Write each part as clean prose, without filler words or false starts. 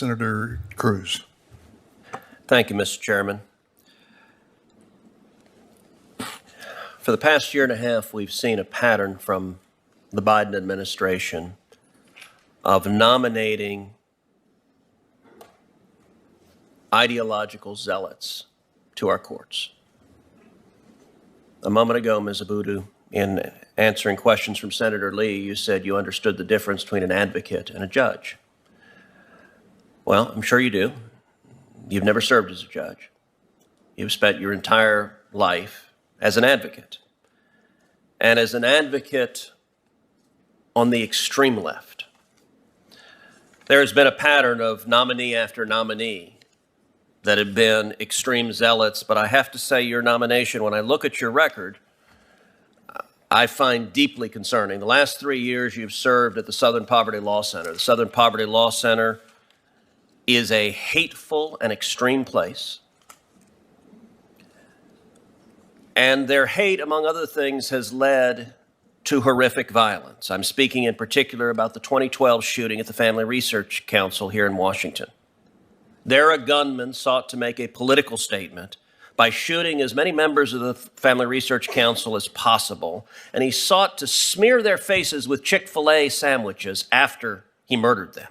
Senator Cruz. Thank you, Mr. Chairman. For the past year and a half, we've seen a pattern from the Biden administration of nominating ideological zealots to our courts. A moment ago, Ms. Abudu, in answering questions from Senator Lee, you said you understood the difference between an advocate and a judge. Well, I'm sure you do. You've never served as a judge. You've spent your entire life as an advocate. And as an advocate on the extreme left, there has been a pattern of nominee after nominee that have been extreme zealots, but I have to say your nomination, when I look at your record, I find deeply concerning. The last 3 years you've served at the Southern Poverty Law Center. The Southern Poverty Law Center is a hateful and extreme place. And their hate, among other things, has led to horrific violence. I'm speaking in particular about the 2012 shooting at the Family Research Council here in Washington. There, a gunman sought to make a political statement by shooting as many members of the Family Research Council as possible, and he sought to smear their faces with Chick-fil-A sandwiches after he murdered them.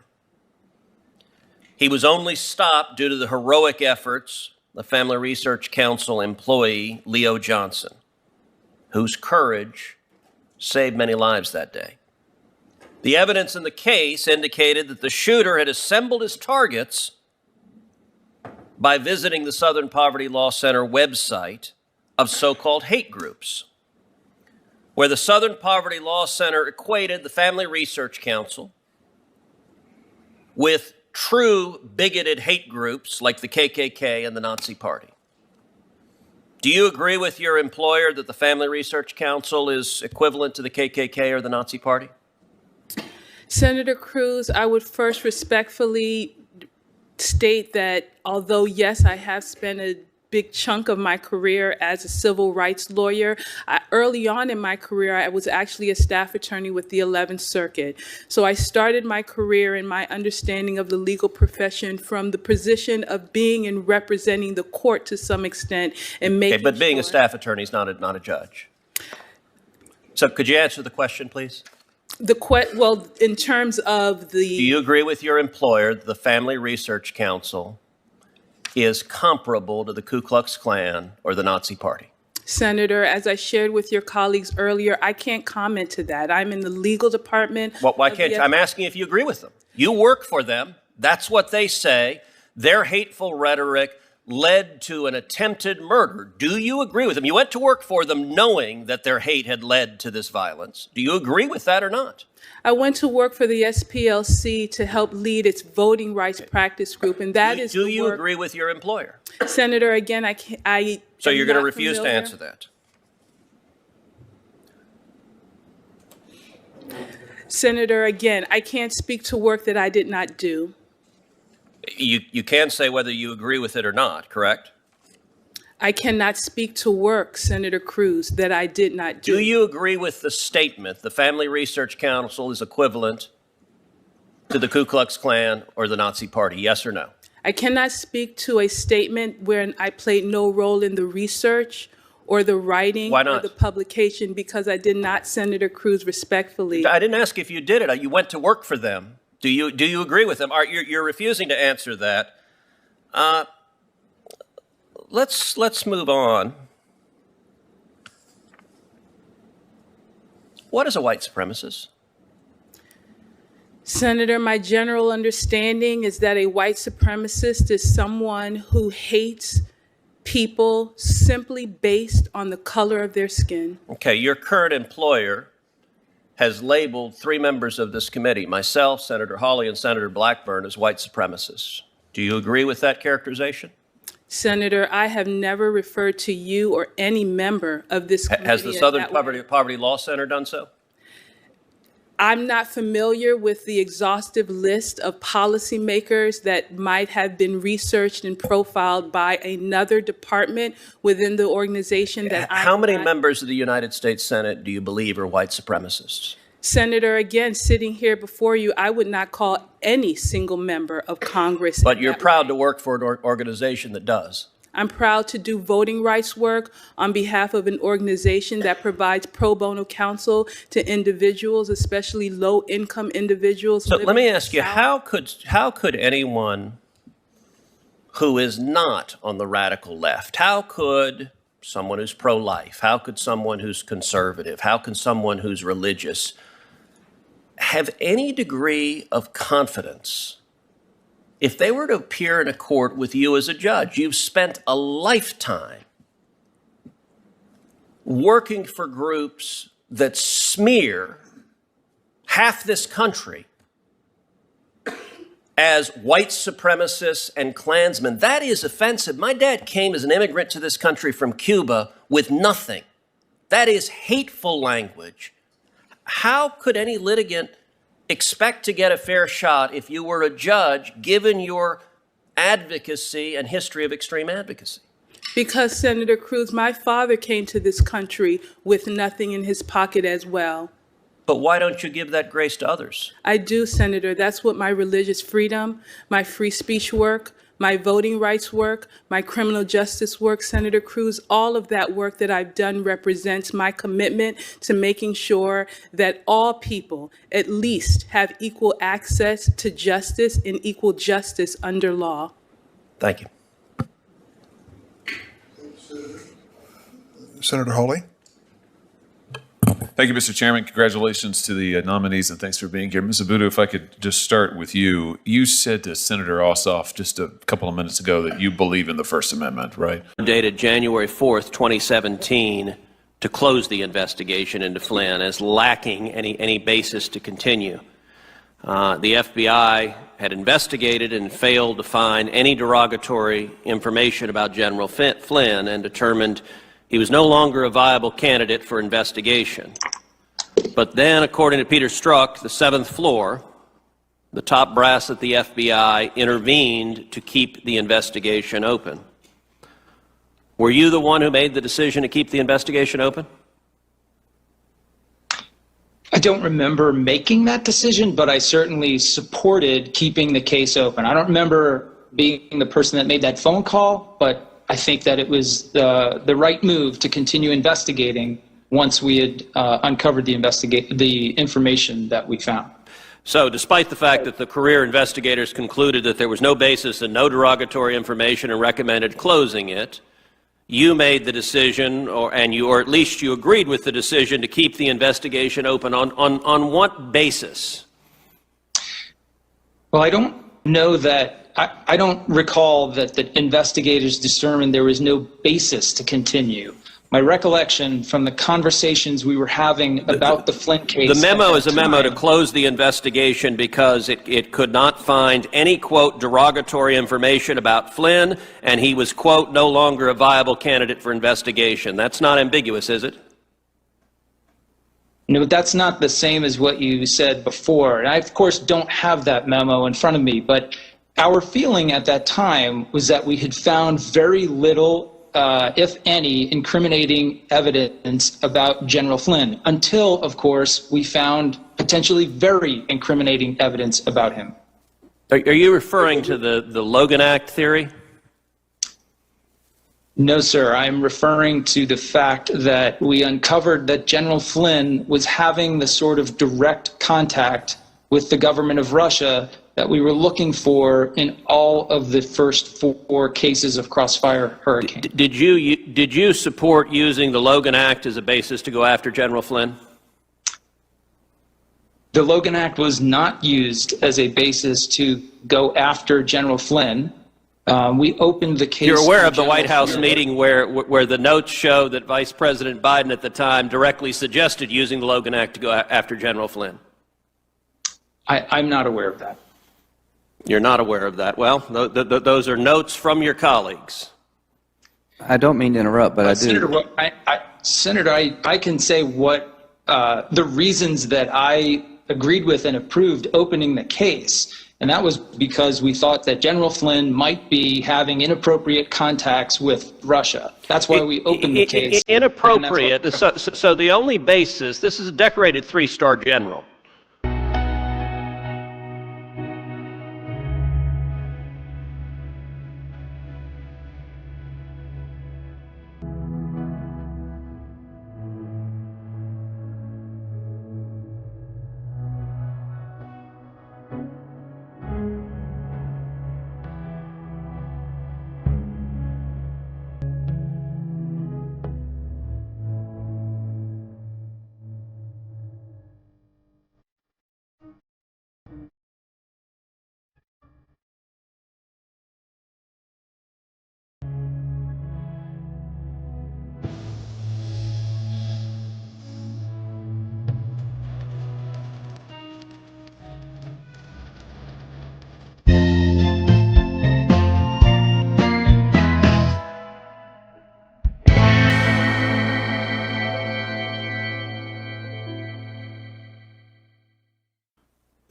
He was only stopped due to the heroic efforts of the Family Research Council employee, Leo Johnson, whose courage saved many lives that day. The evidence in the case indicated that the shooter had assembled his targets by visiting the Southern Poverty Law Center website of so-called hate groups, where the Southern Poverty Law Center equated the Family Research Council with true bigoted hate groups like the KKK and the Nazi Party. Do you agree with your employer that the Family Research Council is equivalent to the KKK or the Nazi Party? Senator Cruz, I would first respectfully state that although, yes, I have spent a big chunk of my career as a civil rights lawyer, early on in my career, I was actually a staff attorney with the 11th Circuit. So I started my career in my understanding of the legal profession from the position of being and representing the court to some extent and making Okay, but being a staff attorney is not a judge. So could you answer the question, please? Well, in terms of the... Do you agree with your employer that the Family Research Council is comparable to the Ku Klux Klan or the Nazi Party? Senator, as I shared with your colleagues earlier, I can't comment to that. I'm in the legal department. Well, why can't you? I'm asking if you agree with them. You work for them. That's what they say. Their hateful rhetoric led to an attempted murder. Do you agree with them? You went to work for them knowing that their hate had led to this violence. Do you agree with that or not? I went to work for the SPLC to help lead its voting rights practice group, and that is. Do you agree with your employer? Senator, again, I So you're going to refuse to answer that? Senator, again, I can't speak to work that I did not do. You can say whether you agree with it or not, correct? I cannot speak to work, Senator Cruz, that I did not do. Do you agree with the statement the Family Research Council is equivalent to the Ku Klux Klan or the Nazi Party, yes or no? I cannot speak to a statement where I played no role in the research or the writing or the publication because I did not, Senator Cruz, respectfully. I didn't ask if you did it. You went to work for them. Do you agree with them? You're refusing to answer that. Let's move on. What is a white supremacist? Senator, my general understanding is that a white supremacist is someone who hates people simply based on the color of their skin. Okay, your current employer has labeled 3 members of this committee, myself, Senator Hawley, and Senator Blackburn, as white supremacists. Do you agree with that characterization? Senator, I have never referred to you or any member of this committee. Has the Southern Poverty Law Center done so? I'm not familiar with the exhaustive list of policymakers that might have been researched and profiled by another department within the organization that I'm How many members of the United States Senate do you believe are white supremacists? Senator, again, sitting here before you, I would not call any single member of Congress. But you're proud to work for an organization that does. I'm proud to do voting rights work on behalf of an organization that provides pro bono counsel to individuals, especially low-income individuals. So let me ask you, how could anyone who is not on the radical left, how could someone who's pro-life, how could someone who's conservative, how can someone who's religious have any degree of confidence if they were to appear in a court with you as a judge? You've spent a lifetime working for groups that smear half this country as white supremacists and Klansmen. That is offensive. My dad came as an immigrant to this country from Cuba with nothing. That is hateful language. How could any litigant expect to get a fair shot if you were a judge, given your advocacy and history of extreme advocacy? Because, Senator Cruz, my father came to this country with nothing in his pocket as well. But why don't you give that grace to others? I do, Senator. That's what my religious freedom, my free speech work, my voting rights work, my criminal justice work, Senator Cruz, all of that work that I've done represents my commitment to making sure that all people at least have equal access to justice and equal justice under law. Thank you. Senator Hawley. Thank you, Mr. Chairman. Congratulations to the nominees, and thanks for being here. Ms. Abudu, if I could just start with you. You said to Senator Ossoff just a couple of minutes ago that you believe in the First Amendment, right? Dated January 4th, 2017, to close the investigation into Flynn as lacking any basis to continue. The FBI had investigated and failed to find any derogatory information about General Flynn and determined he was no longer a viable candidate for investigation. But then, according to Peter Strzok, the seventh floor, the top brass at the FBI intervened to keep the investigation open. Were you the one who made the decision to keep the investigation open? I don't remember making that decision, but I certainly supported keeping the case open. I don't remember being the person that made that phone call, but I think that it was the right move to continue investigating once we had uncovered the information that we found. So, despite the fact that the career investigators concluded that there was no basis and no derogatory information and recommended closing it, you made the decision, or at least you agreed with the decision to keep the investigation open. On what basis? Well, I don't know that. I don't recall that the investigators determined there was no basis to continue. My recollection from the conversations we were having about the Flynn case. The memo is a memo to close the investigation because it could not find any, quote, derogatory information about Flynn, and he was, quote, no longer a viable candidate for investigation. That's not ambiguous, is it? No, that's not the same as what you said before. And I, of course, don't have that memo in front of me, but our feeling at that time was that we had found very little, if any, incriminating evidence about General Flynn until, of course, we found potentially very incriminating evidence about him. Are you referring to the Logan Act theory? No, sir. I'm referring to the fact that we uncovered that General Flynn was having the sort of direct contact with the government of Russia that we were looking for in all of the first four cases of Crossfire Hurricane. Did you support using the Logan Act as a basis to go after General Flynn? The Logan Act was not used as a basis to go after General Flynn. We opened the case. You're aware of the White House meeting where the notes show that Vice President Biden at the time directly suggested using the Logan Act to go after General Flynn? I'm not aware of that. You're not aware of that. Well, those are notes from your colleagues. I don't mean to interrupt, but I do. Senator, I can say what the reasons that I agreed with and approved opening the case. And that was because we thought that General Flynn might be having inappropriate contacts with Russia. That's why we opened the case. Inappropriate. So the only basis, this is a decorated 3-star general.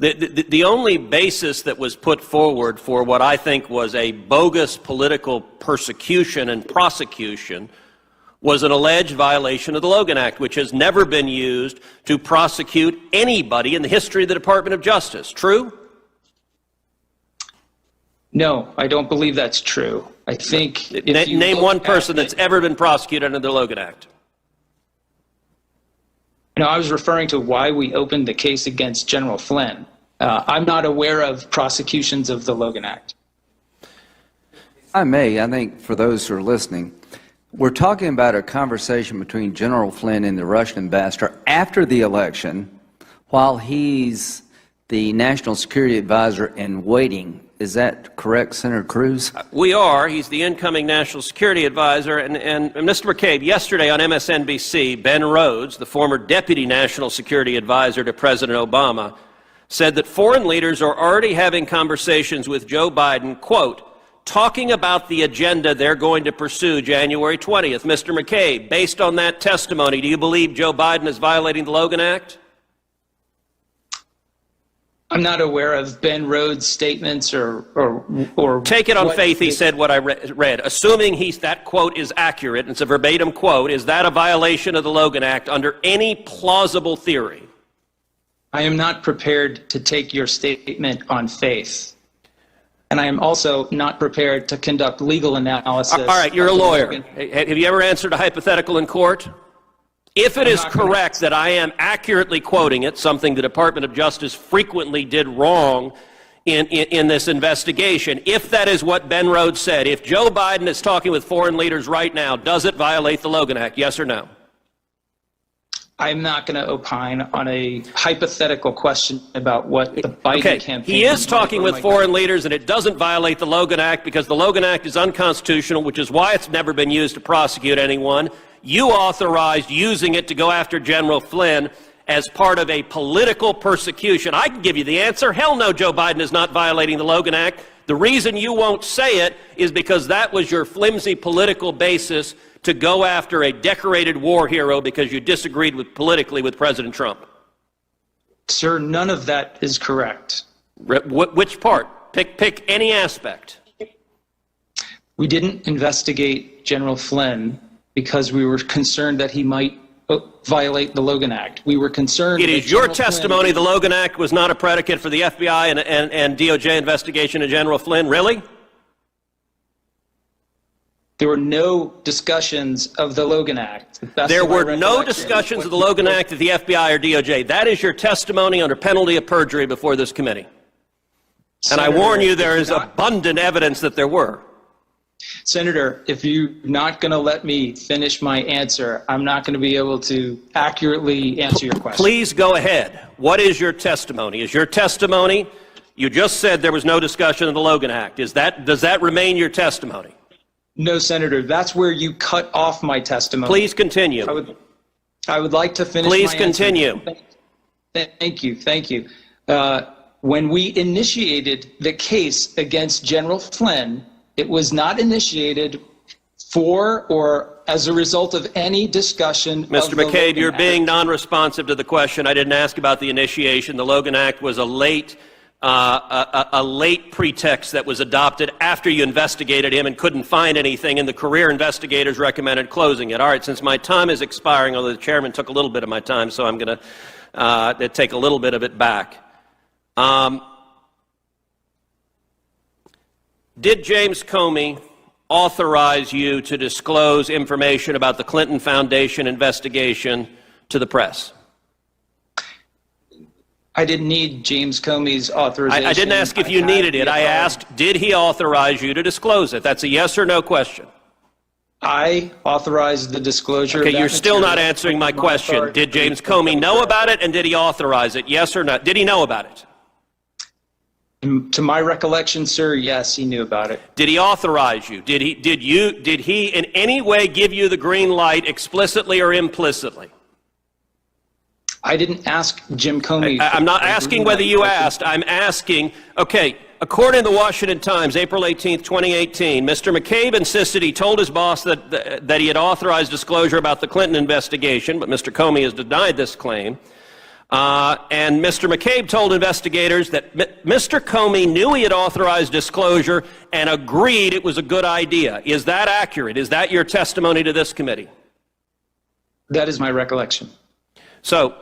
The only basis that was put forward for what I think was a bogus political persecution and prosecution was an alleged violation of the Logan Act, which has never been used to prosecute anybody in the history of the Department of Justice. True? No, I don't believe that's true. I think Name one person that's ever been prosecuted under the Logan Act. No, I was referring to why we opened the case against General Flynn. I'm not aware of prosecutions of the Logan Act. I think for those who are listening, we're talking about a conversation between General Flynn and the Russian ambassador after the election while he's the National Security Advisor in waiting. Is that correct, Senator Cruz? We are. He's the incoming National Security Advisor. And Mr. McCabe, yesterday on MSNBC, Ben Rhodes, the former Deputy National Security Advisor to President Obama, said that foreign leaders are already having conversations with Joe Biden, quote, talking about the agenda they're going to pursue January 20th. Mr. McCabe, based on that testimony, do you believe Joe Biden is violating the Logan Act? I'm not aware of Ben Rhodes' statements or Take it on faith he said what I read. Assuming that quote is accurate, and it's a verbatim quote, is that a violation of the Logan Act under any plausible theory? I am not prepared to take your statement on faith. And I am also not prepared to conduct legal analysis. All right, you're a lawyer. Have you ever answered a hypothetical in court? If it is correct that I am accurately quoting it, something the Department of Justice frequently did wrong in this investigation, if that is what Ben Rhodes said, if Joe Biden is talking with foreign leaders right now, does it violate the Logan Act, yes or no? I'm not going to opine on a hypothetical question about what the Biden campaign... He is talking with foreign leaders, and it doesn't violate the Logan Act because the Logan Act is unconstitutional, which is why it's never been used to prosecute anyone. You authorized using it to go after General Flynn as part of a political persecution. I can give you the answer. Hell no, Joe Biden is not violating the Logan Act. The reason you won't say it is because that was your flimsy political basis to go after a decorated war hero because you disagreed politically with President Trump. Sir, none of that is correct. Which part? Pick any aspect. We didn't investigate General Flynn because we were concerned that he might violate the Logan Act. We were concerned... It is your testimony the Logan Act was not a predicate for the FBI and DOJ investigation of General Flynn, really? There were no discussions of the Logan Act. There were no discussions of the Logan Act at the FBI or DOJ. That is your testimony under penalty of perjury before this committee. And I warn you, there is abundant evidence that there were. Senator, if you're not going to let me finish my answer, I'm not going to be able to accurately answer your question. Please go ahead. What is your testimony? Is your testimony, you just said there was no discussion of the Logan Act. Does that remain your testimony? No, Senator, that's where you cut off my testimony. Please continue. I would like to finish Please my continue. Answer. Thank you. When we initiated the case against General Flynn, it was not initiated for or as a result of any discussion. Mr. McCabe, you're being non-responsive to the question. I didn't ask about the initiation. The Logan Act was a late a late pretext that was adopted after you investigated him and couldn't find anything, and the career investigators recommended closing it. All right, since my time is expiring, although the chairman took a little bit of my time, so I'm going to take a little bit of it back. Did James Comey authorize you to disclose information about the Clinton Foundation investigation to the press? I didn't need James Comey's authorization. I didn't ask if you needed it. I asked, did he authorize you to disclose it? That's a yes or no question. I authorized the disclosure. Okay, you're still not answering my question. Did James Comey know about it, and did he authorize it? Yes or no? Did he know about it? To my recollection, sir, yes, he knew about it. Did he authorize you? Did he in any way give you the green light explicitly or implicitly? I didn't ask Jim Comey. I'm not asking whether you asked. I'm asking, okay, according to the Washington Times, April 18th, 2018, Mr. McCabe insisted he told his boss that he had authorized disclosure about the Clinton investigation, but Mr. Comey has denied this claim. And Mr. McCabe told investigators that Mr. Comey knew he had authorized disclosure and agreed it was a good idea. Is that accurate? Is that your testimony to this committee? That is my recollection. So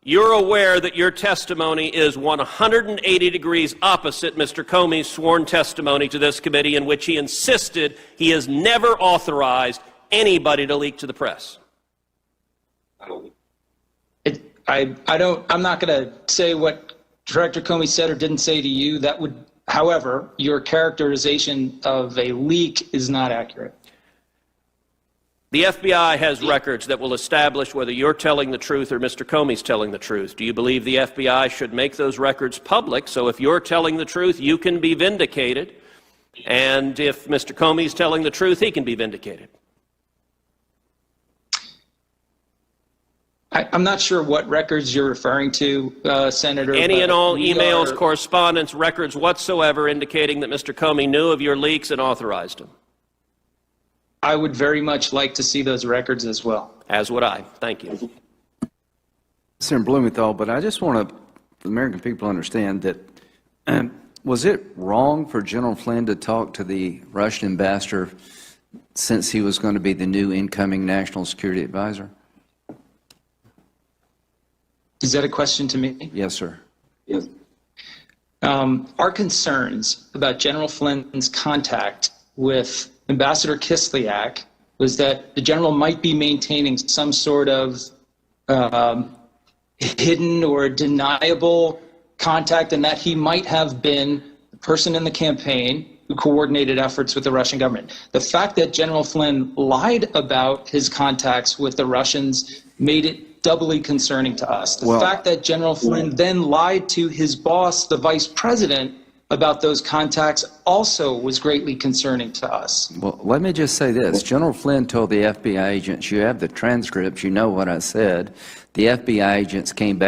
you're aware that your testimony is 180 degrees opposite Mr. Comey's sworn testimony to this committee, in which he insisted he has never authorized anybody to leak to the press. I'm not going to say what Director Comey said or didn't say to you. That would, however, your characterization of a leak is not accurate. The FBI has records that will establish whether you're telling the truth or Mr. Comey's telling the truth. Do you believe the FBI should make those records public so if you're telling the truth, you can be vindicated, and if Mr. Comey's telling the truth, he can be vindicated? I'm not sure what records you're referring to, Senator. Any and all emails, correspondence, records whatsoever indicating that Mr. Comey knew of your leaks and authorized them. I would very much like to see those records as well. As would I. Thank you. Senator Blumenthal, but I just want the American people to understand that was it wrong for General Flynn to talk to the Russian ambassador since he was going to be the new incoming national security advisor? Is that a question to me? Yes, sir. Yes. Our concerns about General Flynn's contact with Ambassador Kislyak was that the general might be maintaining some sort of hidden or deniable contact, and that he might have been the person in the campaign who coordinated efforts with the Russian government. The fact that General Flynn lied about his contacts with the Russians made it doubly concerning to us. The fact that General Flynn then lied to his boss, the vice president, about those contacts also was greatly concerning to us. Well, let me just say this. General Flynn told the FBI agents, you have the transcripts, you know what I said. The FBI agents came back